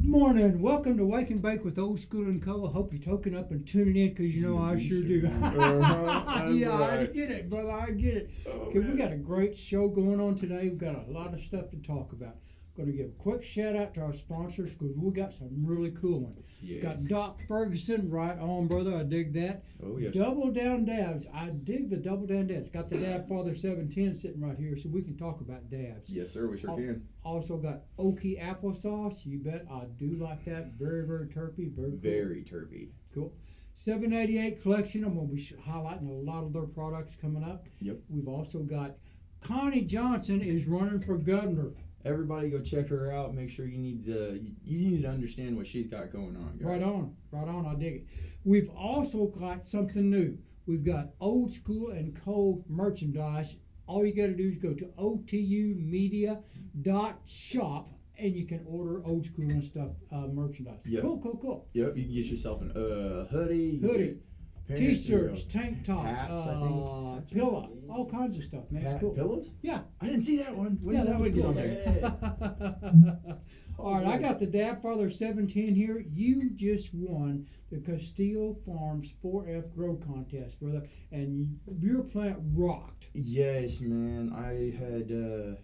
Morning. Welcome to Wake and Bake with Old School and Co. I hope you're toking up and tuning in because you know I sure do. Yeah, right. I get it, brother. I get it. Because we got a great show going on today. We've got a lot of stuff to talk about. Going to give a quick shout out to our sponsors because we got some really cool ones. Yes. Got Doc Ferguson, right on, brother. I dig that. Oh, yes. Double Down Dabs. I dig the Double Down Dabs. Got the Dabfather 710 sitting right here so we can talk about dabs. Yes, sir. We sure can. Also got Okie applesauce. You bet I do like that. Very, very terpy. Very cool. Very terpy. Cool. 788 collection. I'm going to be highlighting a lot of their products coming up. Yep. We've also got Connie Johnson is running for governor. Everybody go check her out. Make sure you need to understand what she's got going on, guys. Right on. I dig it. We've also got something new. We've got Old School and Co. merchandise. All you got to do is go to otumedia.shop and you can order Old School and stuff merchandise. Yep. Cool. Yep. You can get yourself an hoodie. T-shirts, tank tops, hats, I think. pillow, all kinds of stuff, man. It's cool. Pillows? Yeah. I didn't see that one. When did that one get on there? All right, I got the Dabfather 710 here. You just won the Castillo Farms 4F Grow Contest, brother, and your plant rocked. Yes, man. I had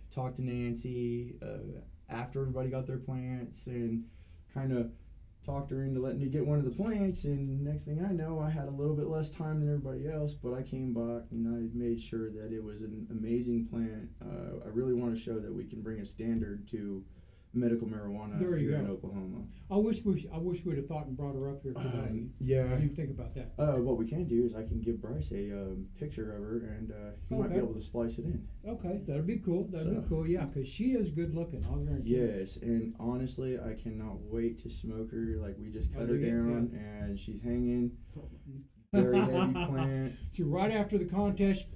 talked to Nancy after everybody got their plants and kind of talked her into letting me get one of the plants, and next thing I know, I had a little bit less time than everybody else, but I came back and I made sure that it was an amazing plant. I really want to show that we can bring a standard to medical marijuana here in Oklahoma. I wish we'd have thought and brought her up here today. Yeah. I didn't even think about that. What we can do is I can give Bryce a picture of her, and he might be able to splice it in. Okay, that'd be cool. That'd be cool. Yeah, because she is good looking. I'll guarantee. Yes, and honestly, I cannot wait to smoke her. Like, we just cut her down, and she's hanging. Very heavy plant. So right after the contest,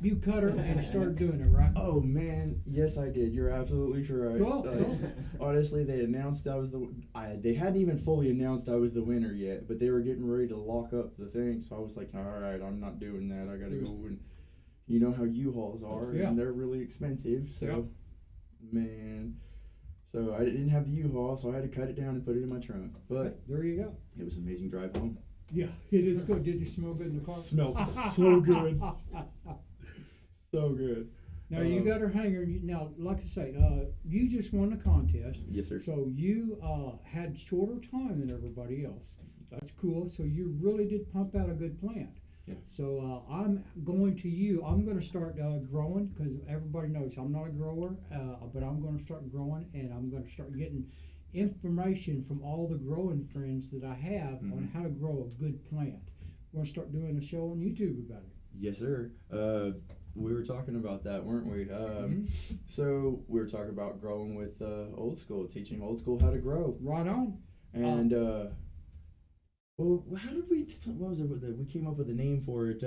you cut her and started doing it, right? Oh man, yes I did. You're absolutely right. Cool. Honestly, they announced they hadn't even fully announced I was the winner yet, but they were getting ready to lock up the thing. So I was like, all right, I'm not doing that. I got to go, and you know how U-Hauls are, and they're really expensive. So, man. So I didn't have the U-Haul, so I had to cut it down and put it in my trunk. But there you go. It was an amazing drive home. Yeah, it is good. Did you smell good in the car? Smelled so good. So good. Now, you got her hanger. Now, like I say, you just won the contest. Yes, sir. So you had shorter time than everybody else. That's cool. So you really did pump out a good plant. Yeah. So I'm going to start growing because everybody knows I'm not a grower, but I'm going to start growing and I'm going to start getting information from all the growing friends that I have on how to grow a good plant. We're going to start doing a show on YouTube about it. Yes, sir. We were talking about that, weren't we? So we were talking about growing with Old School, teaching Old School how to grow. Right on. And well, how did we? What was it? We came up with a name for it.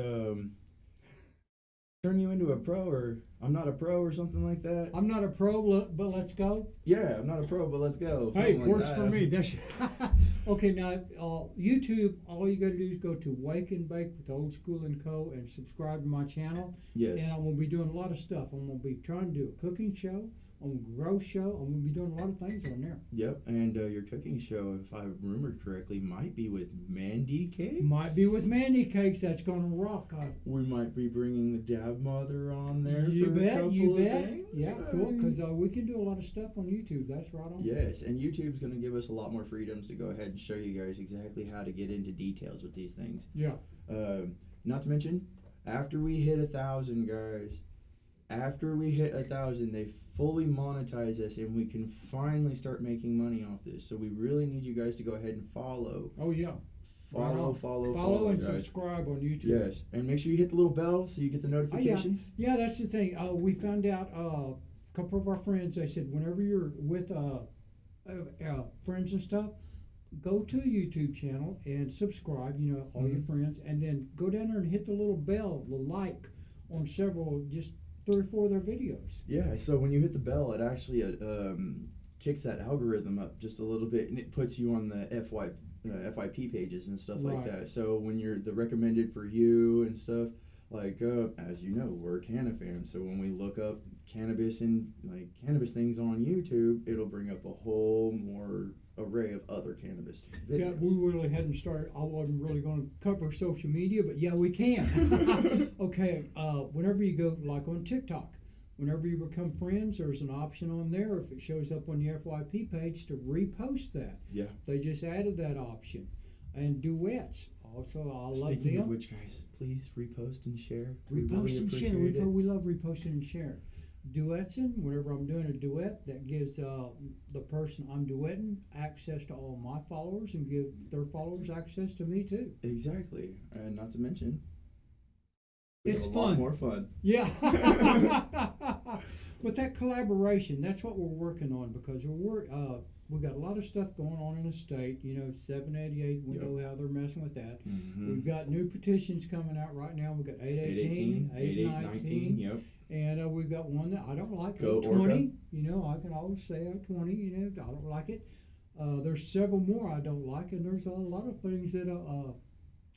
Turn you into a pro, or I'm not a pro, or something like that. I'm not a pro, but let's go. Yeah, I'm not a pro, but let's go. Hey, works for me. That's okay. Now, YouTube, all you got to do is go to Wake and Bake with Old School and Co. and subscribe to my channel. Yes. And I'm gonna be doing a lot of stuff. I'm gonna be trying to do a cooking show. I'm gonna grow show. I'm gonna be doing a lot of things on there. Yep, and your cooking show, if I remembered correctly, might be with Mandy Cakes. Might be with Mandy Cakes. That's gonna rock. We might be bringing the Dab Mother on there you for bet, a couple you of bet. things. Yeah, cool. Because we can do a lot of stuff on YouTube. That's right on. Yes, and YouTube's going to give us a lot more freedoms to go ahead and show you guys exactly how to get into details with these things. Yeah. Not to mention, after we hit 1,000, guys, they fully monetize us and we can finally start making money off this. So we really need you guys to go ahead and follow. Oh, yeah. Follow and guys. Subscribe on YouTube. Yes, and make sure you hit the little bell so you get the notifications. Yeah, that's the thing. We found out a couple of our friends, they said whenever you're with friends and stuff, go to a YouTube channel and subscribe, all your friends, and then go down there and hit the little bell, the like on several, just 3 or 4 of their videos. Yeah, so when you hit the bell, it actually kicks that algorithm up just a little bit, and it puts you on the FYP pages and stuff like that. So when you're the recommended for you and stuff, like as you know, we're Canna fans, so when we look up cannabis and like cannabis things on YouTube, it'll bring up a whole more array of other cannabis videos. Yeah, we really hadn't started. I wasn't really going to cover social media, but yeah, we can. Okay, whenever you go, like on TikTok, whenever you become friends, there's an option on there. If it shows up on the FYP page, to repost that. Yeah. They just added that option. And duets. Also, I love them. Speaking of which, guys, please repost and share. Repost and share. We love reposting and sharing. Duetsing, whenever I'm doing a duet, that gives the person I'm duetting access to all my followers and give their followers access to me too. Exactly. And not to mention, it's a fun. lot more fun. Yeah. But that collaboration, that's what we're working on, because we got a lot of stuff going on in the state. 788, we know how they're messing with that. Mm-hmm. We've got new petitions coming out right now. We've got 818, 819. Yep. And we've got one that I don't like, Go 820. I can always say 820, I don't like it. There's several more I don't like, and there's a lot of things that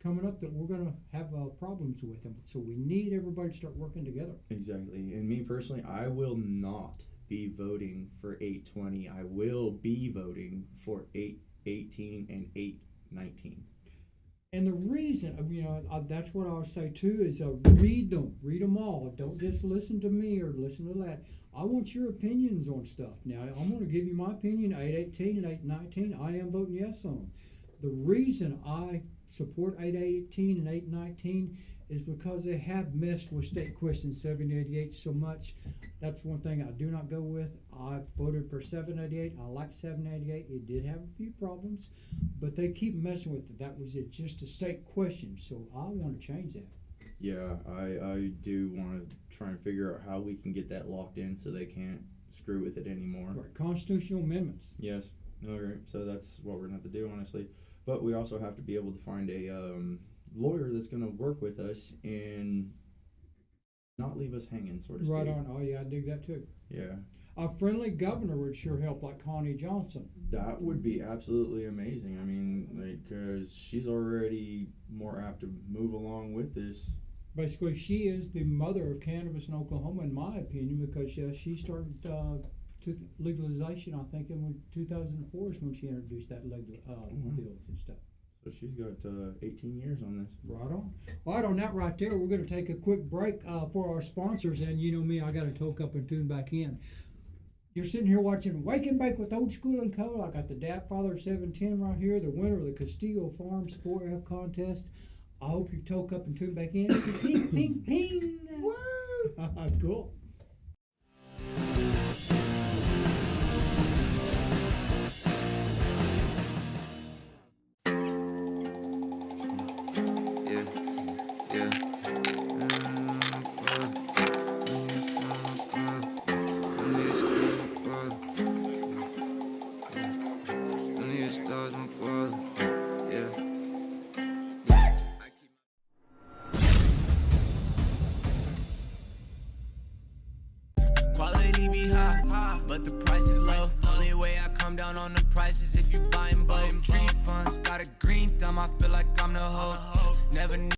coming up that we're going to have problems with them. So we need everybody to start working together. Exactly. And me personally, I will not be voting for 820. I will be voting for 818 and 819. And the reason, that's what I'll say too, is read them all. Don't just listen to me or listen to that. I want your opinions on stuff. Now, I'm going to give you my opinion, 818 and 819. I am voting yes on them. The reason I support 818 and 819 is because they have messed with State Question 788 so much. That's one thing I do not go with. I voted for 788. I like 788. It did have a few problems, but they keep messing with it. That was just a state question, so I want to change that. Yeah, I do want to try and figure out how we can get that locked in so they can't screw with it anymore. Right, constitutional amendments. Yes. Okay, so that's what we're going to have to do, honestly. But we also have to be able to find a lawyer that's going to work with us and not leave us hanging, so to speak. Right on. Oh, yeah, I dig that too. Yeah. A friendly governor would sure help, like Connie Johnson. That would be absolutely amazing. I mean, because she's already more apt to move along with this. Basically, she is the mother of cannabis in Oklahoma, in my opinion, because she started legalization, I think, in 2004 is when she introduced that bills and stuff. So she's got 18 years on this. Right on. Right on that right there, we're going to take a quick break for our sponsors, and you know me, I got to toke up and tune back in. You're sitting here watching Wake and Bake with Old School and Co. I got the Dabfather 710 right here, the winner of the Castillo Farms 4F contest. I hope you toke up and tune back in. Ping, ping, ping. Woo! Cool. Quality be high, but the price is low. Only way I come down on the price is if you buy in bulk. Tree funds, got a green thumb, I feel like I'm the hoe. Never knew.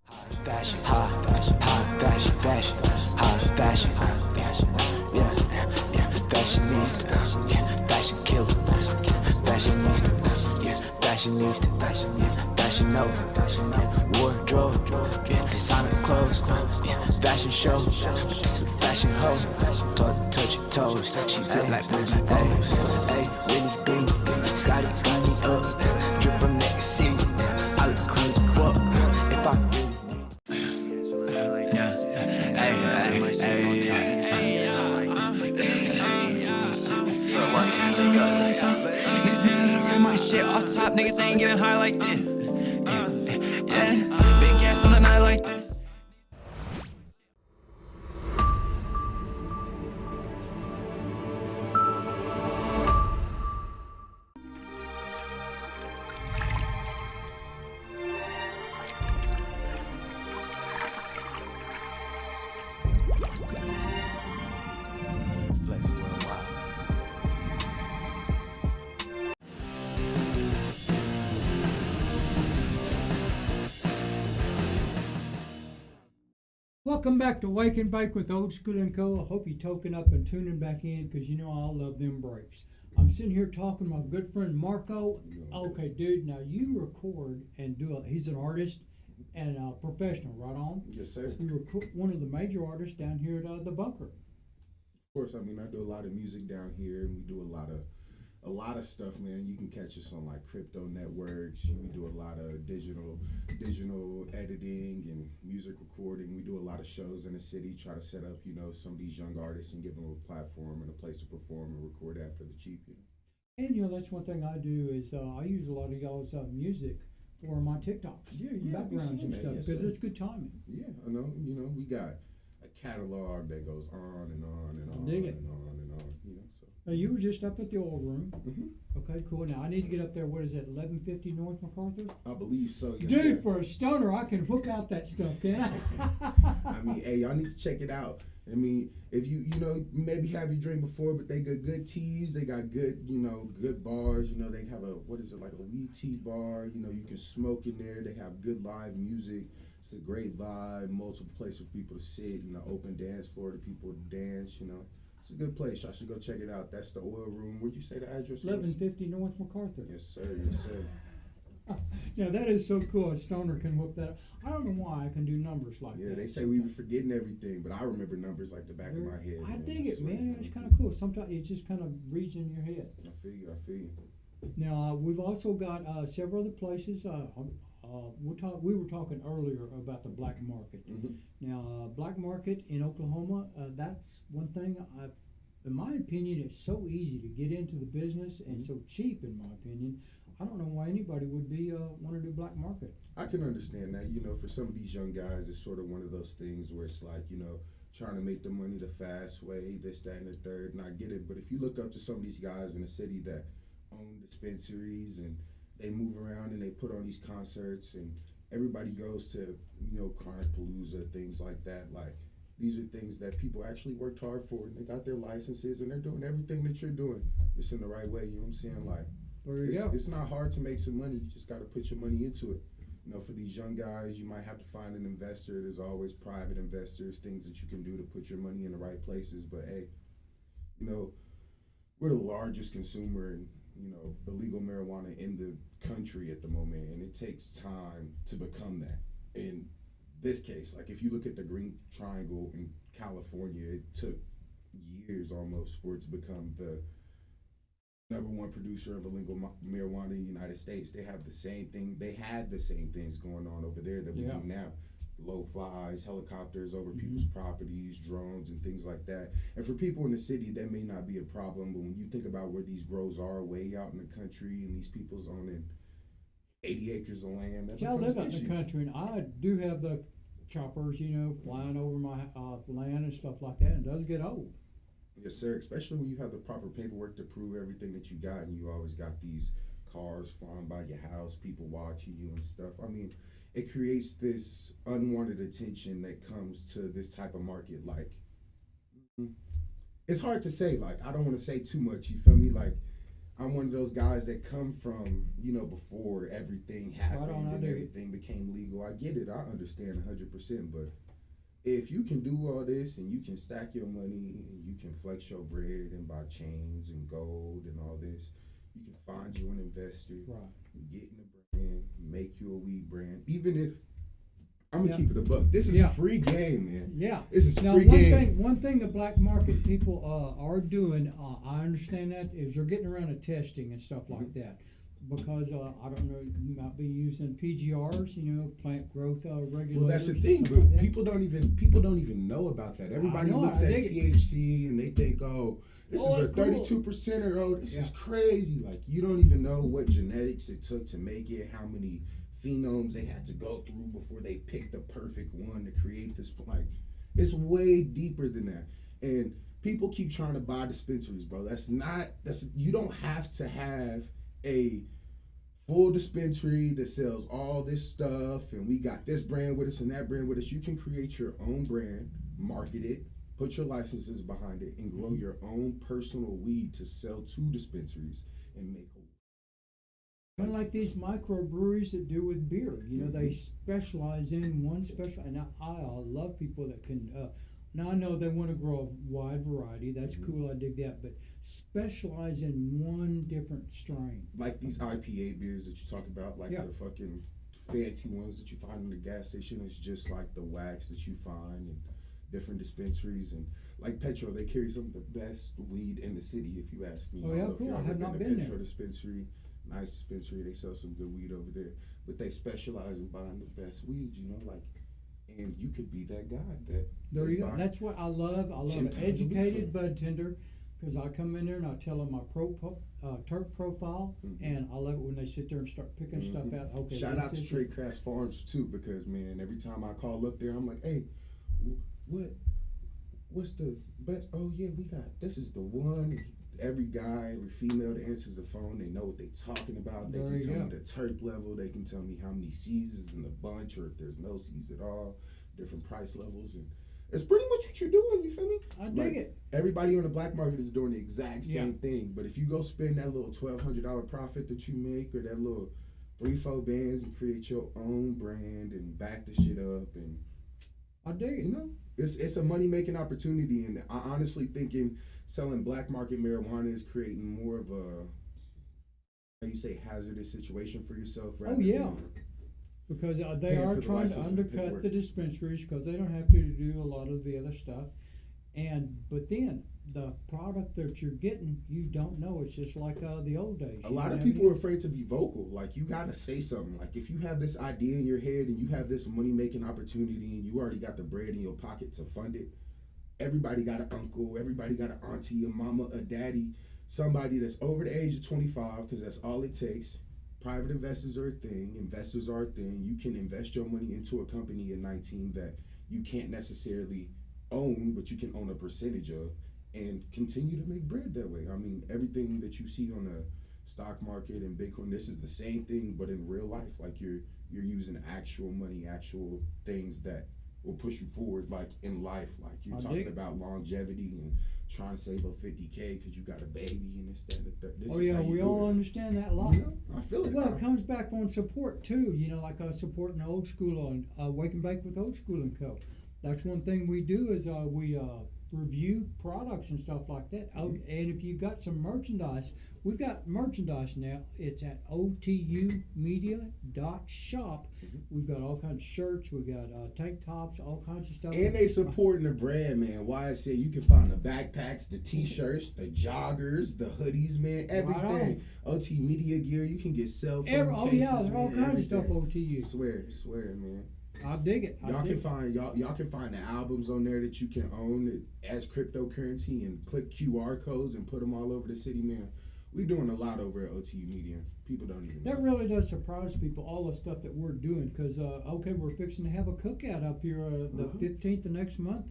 Fashion, high fashion, high fashion, yeah, fashionista, yeah, fashion killer, fashionista, yeah, fashionista, fashion over, wardrobe, yeah, designer clothes, yeah, fashion show, this a fashion hoe, touch your toes, she look like Ruby Rose, hey, really big, Scotty got me up, drip from next season, I look clean as fuck, if I really Niggas mad at write my shit off top, niggas ain't getting high like this. Yeah, big gas on a night like this. Welcome back to Wake and Bake with Old School and Co. I hope you're toking up and tuning back in because you know I love them breaks. I'm sitting here talking to my good friend Marco. Okay, dude, now you record and he's an artist and a professional, right on? Yes, sir. You record one of the major artists down here at the Bunker. Of course, I mean I do a lot of music down here, and we do a lot of stuff, man. You can catch us on like crypto networks. We do a lot of digital editing and music recording. We do a lot of shows in the city, try to set up, some of these young artists and give them a platform and a place to perform and record at for the cheap, And that's one thing I do is I use a lot of y'all's music for my TikToks, backgrounds and stuff, because it's good timing. Yeah, I know. We got a catalog that goes on and on and on Dig it. and on and on. So. Now, you were just up at the oil room. Mm-hmm. Okay, cool. Now I need to get up there. What is it, 1150 North MacArthur? I believe so. Yes, Dude, sir. for a stoner, I can hook out that stuff, can I? I mean, hey, y'all need to check it out. I mean, if you maybe have your drink before, but they got good teas, they got good, good bars. They have like a weed tea bar. You can smoke in there. They have good live music. It's a great vibe. Multiple places for people to sit. Open dance floor to people to dance. It's a good place. Y'all should go check it out. That's the oil room. What'd you say the address was? 1150 North MacArthur. Yes, sir. Yes, sir. Yeah, that is so cool. A stoner can whip that up. I don't know why I can do numbers like that. Yeah, they say we were forgetting everything, but I remember numbers like the back of my head. I man. dig it, swear, man. It's kind of cool. Sometimes it just kind of reads in your head. I feel you. Now, we've also got several other places. We were talking earlier about the black market. Mm-hmm. Now, black market in Oklahoma, that's one thing in my opinion, it's so easy to get into the business and so cheap, in my opinion. I don't know why anybody would be want to do black market. I can understand that. For some of these young guys, it's sort of one of those things where it's like, trying to make the money the fast way, this, that, and the third, and I get it. But if you look up to some of these guys in the city that own dispensaries and they move around and they put on these concerts and everybody goes to, Chronic Palooza, things like that, like, these are things that people actually worked hard for, and they got their licenses, and they're doing everything that you're doing. It's in the right way, you know what I'm saying? Like, it's not hard to make some money. You just got to put your money into it. For these young guys, you might have to find an investor. There's always private investors, things that you can do to put your money in the right places. But hey, we're the largest consumer in, illegal marijuana in the country at the moment, and it takes time to become that. In this case, like if you look at the Green Triangle in California, it took years almost for it to become the number one producer of illegal marijuana in the United States. They have the same thing. They had the same things going on over there that we do now. Low flies, helicopters over people's properties, drones, and things like that. And for people in the city, that may not be a problem. But when you think about where these grows are, way out in the country, and these people's owning 80 acres of land, that See, I live out in the country, and I do have the choppers, flying over my land and stuff like that, and it does get old. Yes, sir, especially when you have the proper paperwork to prove everything that you got, and you always got these cars flying by your house, people watching you and stuff. I mean, it creates this unwanted attention that comes to this type of market. Like, it's hard to say. Like, I don't want to say too much, you feel me? Like, I'm one of those guys that come from, before everything happened and everything became legal. I get it. I understand 100%, but if you can do all this and you can stack your money and you can flex your bread and buy chains and gold and all this, you can find you an investor, get in the brand, make you a weed brand. Even if I'm gonna keep it a buck, this is a free game, man. Yeah, this is free game. One thing the black market people are doing, I understand that, is they're getting around to testing and stuff like that. Because I don't know, you might be using PGRs, plant growth regulators. Well, that's the thing, but like people don't even know about that. Everybody looks at THC and they think, oh, this is a 32%, or this is crazy. Like, you don't even know what genetics it took to make it, how many phenomes they had to go through before they picked the perfect one to create this. Like, it's way deeper than that. And people keep trying to buy dispensaries, bro. You don't have to have a full dispensary that sells all this stuff and we got this brand with us and that brand with us. You can create your own brand, market it, put your licenses behind it, and grow your own personal weed to sell to dispensaries and make Kind of like these microbreweries that do with beer. You know, they specialize in one special. And I love people that can. Now I know they want to grow a wide variety. That's cool. I dig that. But specialize in one different strain. Like these IPA beers that you talk about, like the fucking fancy ones that you find in the gas station. It's just like the wax that you find in different dispensaries. And like Petro, they carry some of the best weed in the city, if you ask me. Oh, yeah, cool. I have not been Petro there. Dispensary, nice dispensary. They sell some good weed over there. But they specialize in buying the best weed, you know, like, and you could be that guy that. There you go. That's what I love. I love 10 an pounds of weed educated for- bud tender, because I come in there and I tell them my terp profile, and I love it when they sit there and start picking stuff out. Okay. Shout this out to is Trade Crafts Farms too, because man, every time I call up there, I'm like, hey, what's the best? Oh yeah, we got this is the one. Every guy, every female that answers the phone, they know what they're talking about. They There can you tell go. me the terp level. They can tell me how many C's is in the bunch, or if there's no C's at all. Different price levels, and it's pretty much what you're doing. You feel me? I dig it. Everybody on the black market is doing the exact same thing. But if you go spend that little $1,200 profit that you make, or that little 3-4 bands, and create your own brand and back the shit up, and I dig it. you know, it's a money making opportunity. And I honestly thinking selling black market marijuana is creating more of a, how you say, hazardous situation for yourself. Rather yeah. than Because they paying are for the trying to license and undercut paperwork. the dispensaries because they don't have to do a lot of the other stuff. But then the product that you're getting, you don't know. It's just like the old days. A lot of people are afraid to be vocal. Like, you gotta say something. Like, if you have this idea in your head and you have this money making opportunity and you already got the bread in your pocket to fund it, everybody got an uncle, everybody got an auntie, a mama, a daddy, somebody that's over the age of 25, because that's all it takes. Private investors are a thing. Investors are a thing. You can invest your money into a company at 19 that you can't necessarily own, but you can own a percentage of, and continue to make bread that way. I mean, everything that you see on the stock market and Bitcoin, this is the same thing, but in real life. Like, you're using actual money, actual things that will push you forward, like in life. Like, you're talking about longevity and trying to save up 50K because you got a baby and this, that, and the third. This is how you we do all it. understand that a lot. You know, I feel it. Well, now. it comes back on support too. You know, like supporting Old School on Wake and Bake with OldSchoolAndCo. That's one thing we do is we review products and stuff like that. And if you got some merchandise, we've got merchandise now. It's at otumedia.shop. We've got all kinds of shirts. We've got tank tops, all kinds of stuff. And they supporting the brand, man. Why I say you can find the backpacks, the t-shirts, the joggers, the hoodies, man, everything. OT Media gear, you can get cell phone cases, there's all man, kinds of stuff everything. OTU. Swear, man. I dig it. Y'all can find the albums on there that you can own as cryptocurrency, and click QR codes and put them all over the city, man. We're doing a lot over at OTU Media. People don't even know. That really does surprise people, all the stuff that we're doing, because, we're fixing to have a cookout up here the 15th of next month.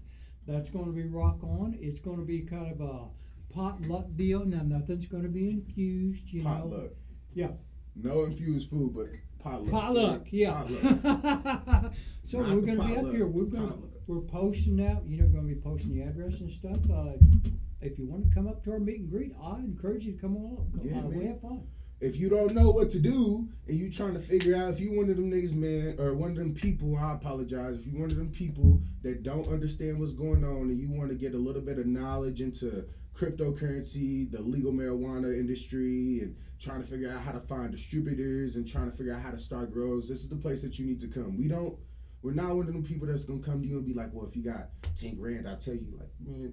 That's going to be rock on. It's going to be kind of a potluck deal. Now, nothing's going to be infused, you know. Potluck. Yeah. No infused food, but potluck. Potluck, yeah. Potluck. So Not we're the going to be up potluck, here. We're posting out, going to be posting the address and stuff. If you want to come up to our meet and greet, I encourage you to come along. Yeah, We man. have fun. If you don't know what to do and you trying to figure out, if you one of them niggas, man, or one of them people, I apologize, if you one of them people that don't understand what's going on and you want to get a little bit of knowledge into cryptocurrency, the legal marijuana industry, and trying to figure out how to find distributors and trying to figure out how to start grows, this is the place that you need to come. We're not one of them people that's going to come to you and be like, well, if you got 10 grand, I'll tell you, like, man,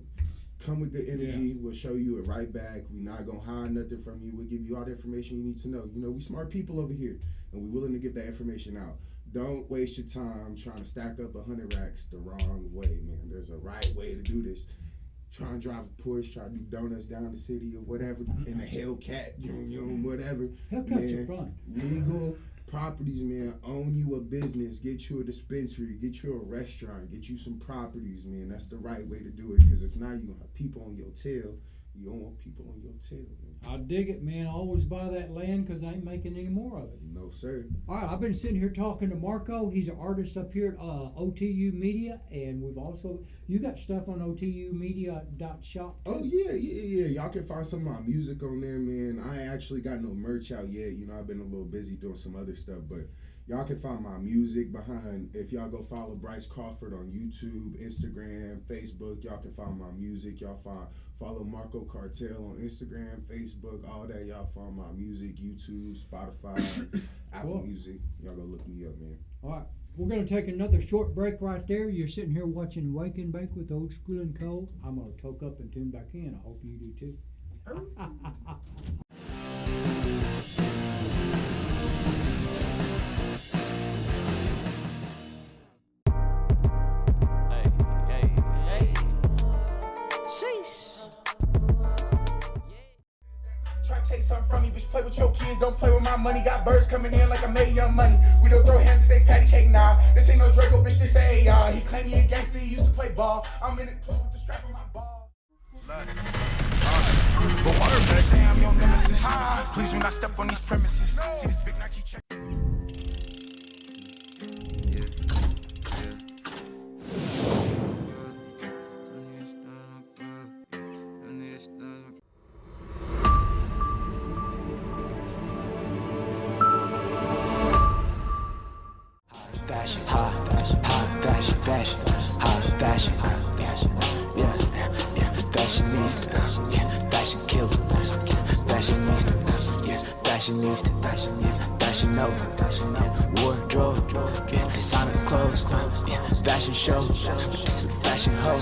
come with the energy. Yeah. We'll show you it right back. We're not going to hide nothing from you. We'll give you all the information you need to know. We smart people over here, and we're willing to give that information out. Don't waste your time trying to stack up 100 racks the wrong way, man. There's a right way to do this. Try and drive a Porsche, try to do donuts down the city or whatever, in a Hellcat, whatever. Hellcats are fun. Legal properties, man. Own you a business, get you a dispensary, get you a restaurant, get you some properties, man. That's the right way to do it, because if not, you're going to have people on your tail You don't want people on your tail, man. I dig it, man. I always buy that land because I ain't making any more of it. No, sir. All right, I've been sitting here talking to Marko. He's an artist up here at OTU Media, and you got stuff on OTUmedia.shop too. Oh, yeah. Y'all can find some of my music on there, man. I ain't actually got no merch out yet. You know, I've been a little busy doing some other stuff, but y'all can find my music behind. If y'all go follow Bryce Crawford on YouTube, Instagram, Facebook, y'all can find my music. Y'all follow Marko.Cartel on Instagram, Facebook, all that. Y'all find my music, YouTube, Spotify, Apple Cool. Music. Y'all go look me up, man. All right, we're going to take another short break right there. You're sitting here watching Wake and Bake with Old School and Co. I'm going to toke up and tune back in. I hope you do too. Try to take something from me, bitch. Play with your kids, don't play with my money. Got birds coming in like I made young money. We don't throw hands and say patty cake now. This ain't no Draco, bitch. This a AR. He claim he a gangster, he used to play ball. I'm in the club with the strap on my ball. But water better say I'm your nemesis. Please do not step on these premises. See this big Nike check. Fashion, high fashion, fashionista, fashion killer, fashionista, fashionista, fashion over, wardrobe, designer clothes, fashion show, this a fashion hoe,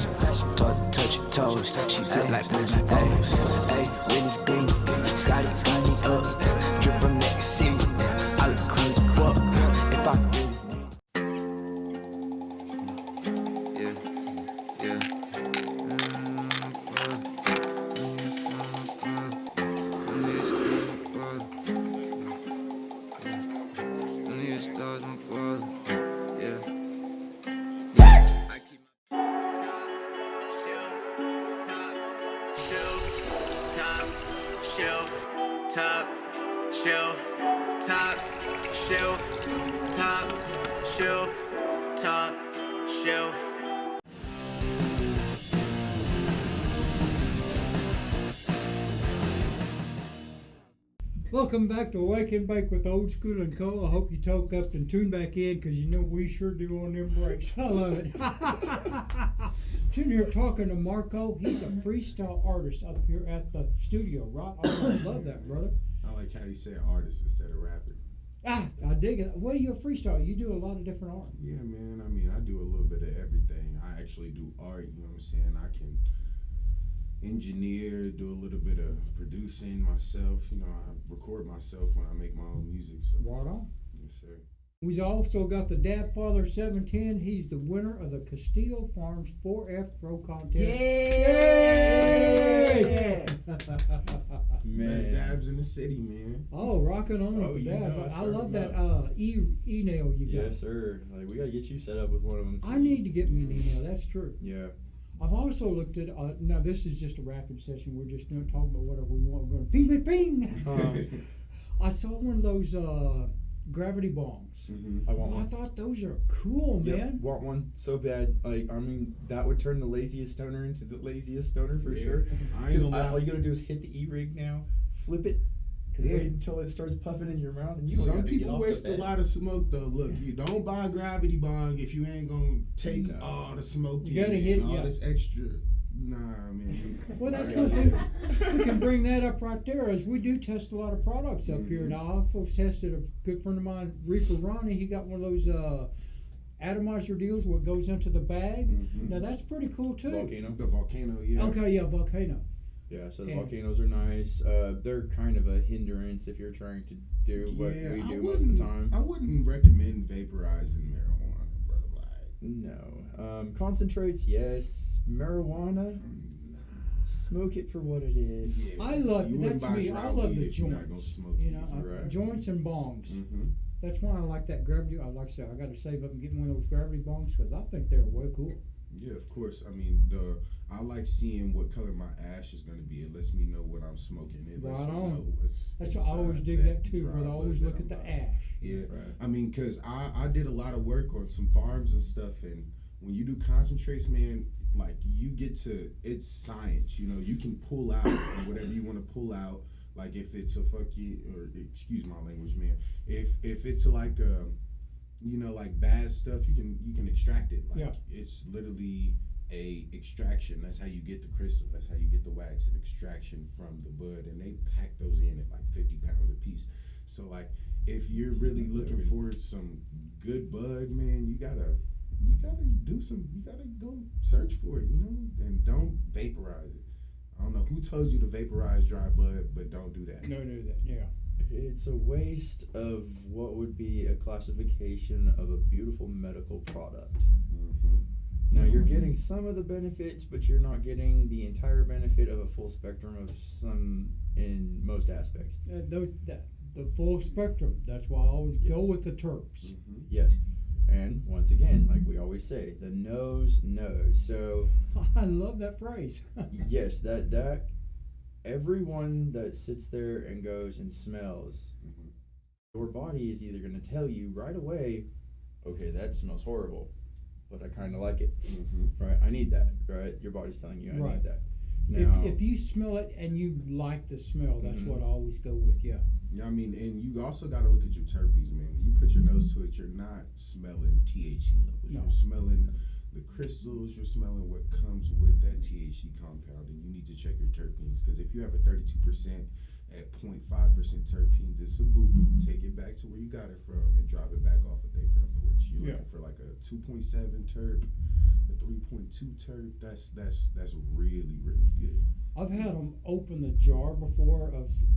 touch your toes, she look like baby O's, ayy, really big, Scotty beat me up, drip from next season, I look clean as fuck, if I really top shelf. Welcome back to Wake and Bake with Old School and Co. I hope you toke up and tune back in because you know we sure do on them breaks. I love it. Sitting here talking to Marko. He's a freestyle artist up here at the studio, right? I love that, brother. I like how you say artist instead of rapper. I dig it. Well, you're a freestyle. You do a lot of different art. Yeah, man. I mean, I do a little bit of everything. I actually do art, you know what I'm saying? I can engineer, do a little bit of producing myself. You know, I record myself when I make my own music. So. Right on. Yes, sir. We've also got the Dabfather 710. He's the winner of the Castillo Farms 4F Pro Contest. Yay! Best dabs in the city, man. Oh, rocking on Oh, with you dabs. know, I love that up. e-nail you got. Yes, sir. Like, we gotta get you set up with one of them. I need to get me an email. That's true. Yeah. I've also looked at, now this is just a rapping session. We're just talking about whatever we want. We're going ping, ping, ping. I saw one of those gravity bombs. Mm-hmm. I want I one. thought those are cool, Yep, man. want one so bad. Like, I mean, that would turn the laziest stoner into the laziest stoner for Yeah. sure. I ain't gonna All lie. you gotta do is hit the E-rig now, flip it, and Yeah. wait until it starts puffing in your mouth, and you don't Some gotta get people off the waste a bed. lot of smoke though. Look, you don't buy a gravity bong if you ain't gonna take No. all the smoke You gotta in hit it, and all yeah. this extra. Nah, man. Well, that's Yeah. one thing. We can bring that up right there, as we do test a lot of products up here. Mhm. Now, I also tested a good friend of mine, Reefer Ronnie. He got one of those atomizer deals where it goes into the bag. Mhm. Now, that's pretty cool, too. Volcano. The volcano, yeah. Okay, yeah, Volcano. Yeah, so the And- volcanoes are nice. They're kind of a hindrance if you're trying to do what Yeah, we I do most of the time. I wouldn't recommend vaporizing marijuana, brother. Like, No. Concentrates, yes. Marijuana, smoke it for what it is. yeah, I love you it. wouldn't That's buy me. dry I love weed the if you're not gonna joints. smoke You it. know, Right. joints and bongs. Mm-hmm. That's why I like that gravity. Like I said, I got to save up and get one of those gravity bongs because I think they're way cool. Yeah, of course. I mean, I like seeing what color my ash is going to be. It lets me know what I'm smoking. It lets Right me on. know what's That's what I always inside dig that too, dry brother. I always bud look that at the I'm buying. ash. Yeah, Right. I mean, because I did a lot of work on some farms and stuff, and when you do concentrates, man, like you get to, it's science. You know, you can pull out whatever you want to pull out. Like if it's a or excuse my language, man. If it's like you know, like bad stuff, you can extract it. Like Yeah. it's literally a extraction. That's how you get the crystal. That's how you get the wax, an extraction from the bud, and they pack those in at like 50 pounds a piece. So like, if you're really looking for some good bud, man, you gotta go search for it, you know, and don't vaporize it. I don't know who told you to vaporize dry bud, but don't do that. No, that. Yeah. It's a waste of what would be a classification of a beautiful medical product. Mm-hmm. Now you're getting some of the benefits, but you're not getting the entire benefit of a full spectrum of some in most aspects. The full spectrum. That's why I always go Yes. with the terps. Mm-hmm. Yes. And once again, like we always say, the nose knows. So I love that phrase. yes, that everyone that sits there and goes and smells, Mm-hmm. your body is either going to tell you right away, okay, that smells horrible, but I kind of like it, Mm-hmm. right? I need that, right? Your body's telling you I Right. need that. Now, If you smell it and you like the smell, that's Mhm. what I always go with. Yeah. Yeah, I mean, and you also got to look at your terpenes, man. When you put your nose to it, you're not smelling THC levels. No. You're smelling the crystals. You're smelling what comes with that THC compound, and you need to check your terpenes, because if you have a 32% at 0.5% terpenes, it's some boo-boo. Take it back to where you got it from and drop it back off at their front porch. You're Yeah. looking for like a 2.7 terp, a 3.2 terp. That's really, really good. I've had them open the jar before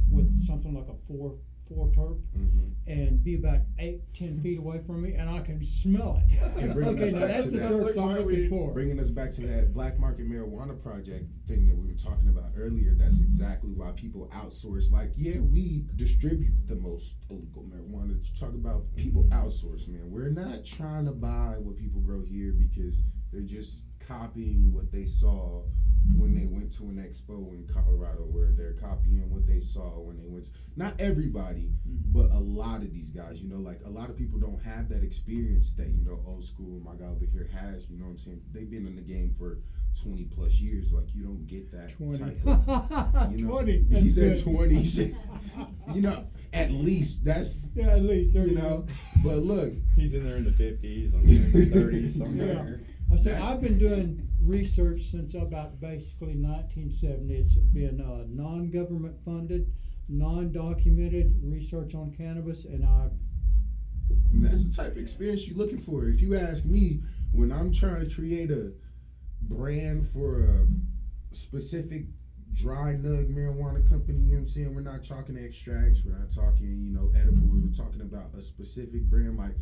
with something like a four terp Mm-hmm. and be about 8-10 feet away from me, and I can smell it. And bringing Okay, us now back that's to the that. terps I'm looking for. Bringing us back to that black market marijuana project thing that we were talking about earlier, that's exactly why people outsource. Like, yeah, we distribute the most illegal marijuana. You talk about people outsource, man. We're not trying to buy what people grow here because they're just copying what they saw when they went to an expo in Colorado, where they're copying what they saw when they went. Not everybody, but a lot of these guys, you know, like a lot of people don't have that experience that, you know, old school, my guy over here has, you know what I'm saying? They've been in the game for 20 plus years. Like, you don't get that 20. type of, you know, 20. he That's said good. 20. You know, at least that's, Yeah, at least. There you know, but look, he's in there in the 50s, I'm in the 30s somewhere. I say That's- I've been doing research since about basically 1970. It's been non-government funded, non-documented research on cannabis, and and that's the type of experience you're looking for. If you ask me, when I'm trying to create a brand for a specific dry nug marijuana company, you know what I'm saying? We're not talking extracts, we're not talking, you know, edibles, we're talking about a specific brand like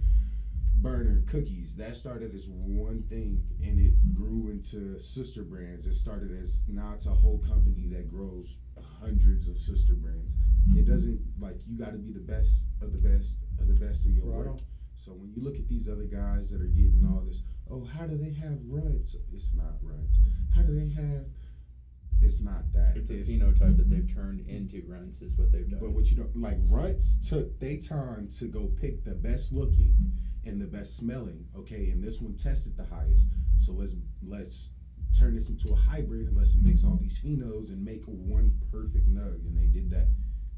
Burner Cookies. That started as one thing and it grew into sister brands. It started as, now it's a whole company that grows hundreds of sister brands. It doesn't, like, you got to be the best of the best of the best of your Right work. on. So when you look at these other guys that are getting all this, oh, how do they have runs? It's not runs. How do they have, it's not that. It's a phenotype that they've turned into runs is what they've done. But what you don't, like, runts took their time to go pick the best looking and the best smelling, okay, and this one tested the highest. So let's turn this into a hybrid and let's mix all these phenols and make one perfect nug. And they did that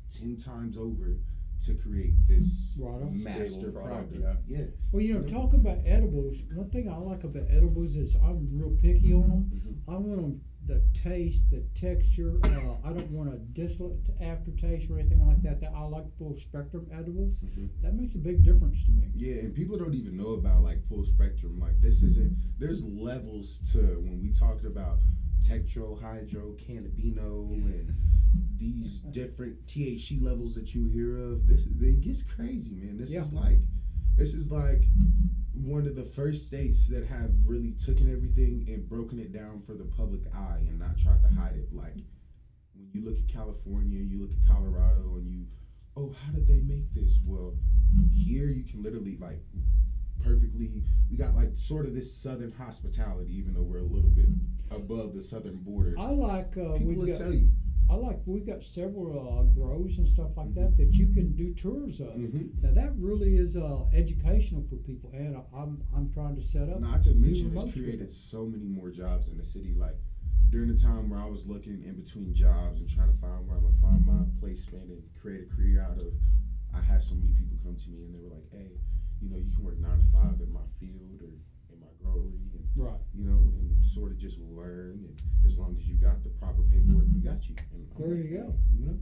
10 times over to create this Right on. master Stable product, product. Yeah. well, you know, talk about edibles. One thing I like about edibles is I'm real picky on them. Mhm. I want them the taste, the texture. I don't want a distillate aftertaste or anything like that. I like full spectrum edibles. Mhm. That makes a big difference to me. Yeah, and people don't even know about like full spectrum. Like, this isn't, there's levels to when we talked about tetra, hydro, cannabino, and these different THC levels that you hear of. It gets crazy, man. This is like one of the first states that have really taken everything and broken it down for the public eye and not tried to hide it. Like, when you look at California, you look at Colorado, and how did they make this? Well, here you can literally, like, perfectly. We got like sort of this southern hospitality, even though we're a little bit above the southern border. I like People we've will got, tell you. we've got several grows and stuff like that you can do tours of. Now that really is educational for people, and I'm trying to set up. Not to mention, remote it's created people. so many more jobs in the city. Like during the time where I was looking in between jobs and trying to find where I'm gonna find my placement and create a career out of, I had so many people come to me and they were like, "Hey, you know, you can work 9 to 5 in my field or in my growery, and Right. you know, and sort of just learn. And as long as you got the proper paperwork, we got you." And I'm There like, you go. "Hey,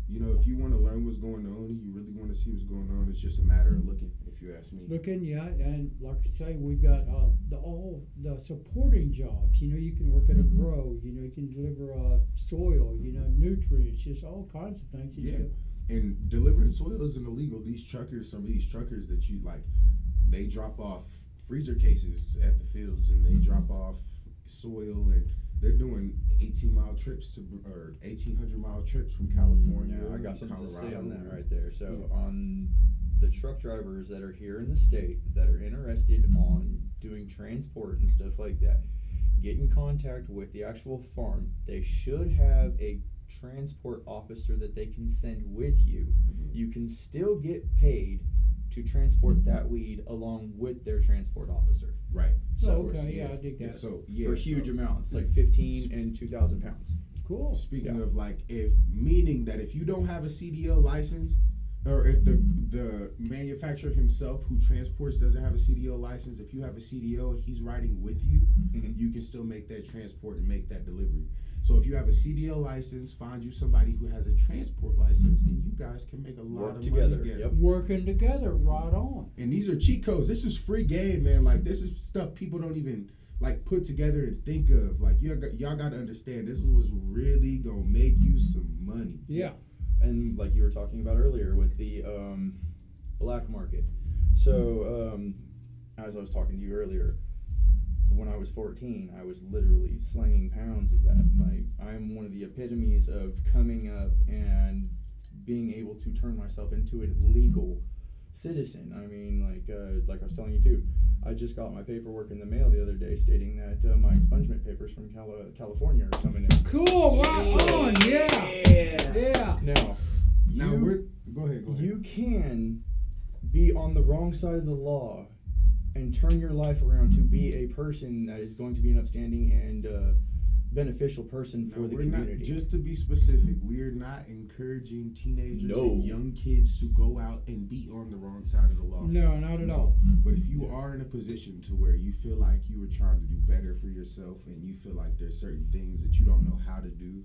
you know, if you want to learn what's going on and you really want to see what's going on, it's just a matter of looking. If you ask me." Looking, yeah, and like I say, we've got all the supporting jobs. You know, you can work at a grow. You know, you can deliver soil. You know, nutrients, just all kinds of things. Yeah. And delivering soil isn't illegal. These truckers, some of these truckers that you like, they drop off freezer cases at the fields and they drop off soil, and they're doing 18-mile trips or 1,800-mile trips from California. Yeah, I got to something to say Colorado. on that right there. So on the truck drivers that are here in the state that are interested on doing transport and stuff like that, get in contact with the actual farm. They should have a transport officer that they can send with you. You can still get paid to transport that weed along with their transport officer. Right. So, okay, yeah, I dig that. So yeah, For huge amounts, like 15 and 2,000 pounds. Cool. Speaking Yeah. of like, meaning that if you don't have a CDL license, or if the manufacturer himself who transports doesn't have a CDL license, if you have a CDL and he's riding with you, you can still make that transport and make that delivery. So if you have a CDL license, find you somebody who has a transport license, and you guys can make a lot Work of together. money together. Yep. Working together, right on. And these are cheat codes. This is free game, man. Like, this is stuff people don't even like put together and think of. Like, y'all got to understand, this is what's really gonna make you some money. Yeah. And like you were talking about earlier with the black market. So as I was talking to you earlier, when I was 14, I was literally slinging pounds of that. Like, I'm one of the epitomes of coming up and being able to turn myself into a legal citizen. I mean, like I was telling you too, I just got my paperwork in the mail the other day stating that my expungement papers from California are coming in. Cool, right on, yeah. Now go ahead. You can be on the wrong side of the law and turn your life around to be a person that is going to be an upstanding and beneficial person for the community. Not, just to be specific, we're not encouraging teenagers No. and young kids to go out and be on the wrong side of the law. No, not at all. But if you are in a position to where you feel like you are trying to do better for yourself and you feel like there's certain things that you don't know how to do,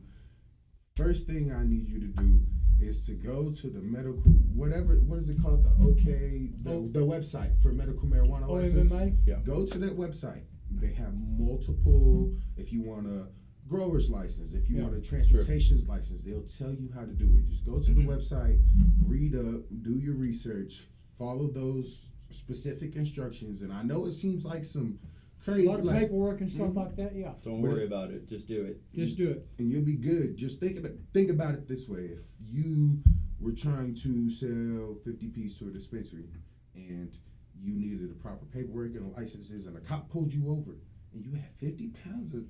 first thing I need you to do is to go to the medical, what is it called? The website for medical marijuana license. OMMA? Yeah. Go to that website. They have multiple, if you want a grower's license, if you want a transportation's license, they'll tell you how to do it. Just go to the website, read up, do your research, follow those specific instructions. And I know it seems like some crazy, A lot of paperwork and stuff like that, yeah. Don't worry about it. Just do it. Just do it. and you'll be good. Just think about it this way: if you were trying to sell 50 piece to a dispensary, and you needed the proper paperwork and licenses, and a cop pulled you over, and you had 50 pounds of,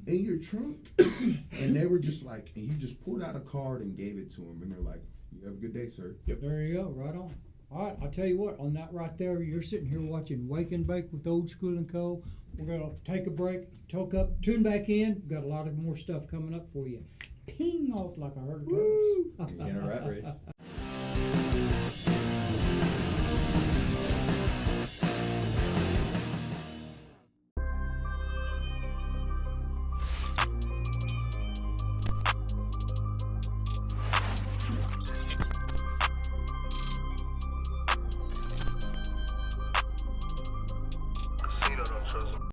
in your trunk, and they were just like, and you just pulled out a card and gave it to them, and they're like, "You have a good day, sir." There you go, right on. All right, I'll tell you what, on that right there, you're sitting here watching Wake and Bake with Old School and Co. We're going to take a break, toke up, tune back in. We've got a lot of more stuff coming up for you. Ping off like I heard it. In a rat race.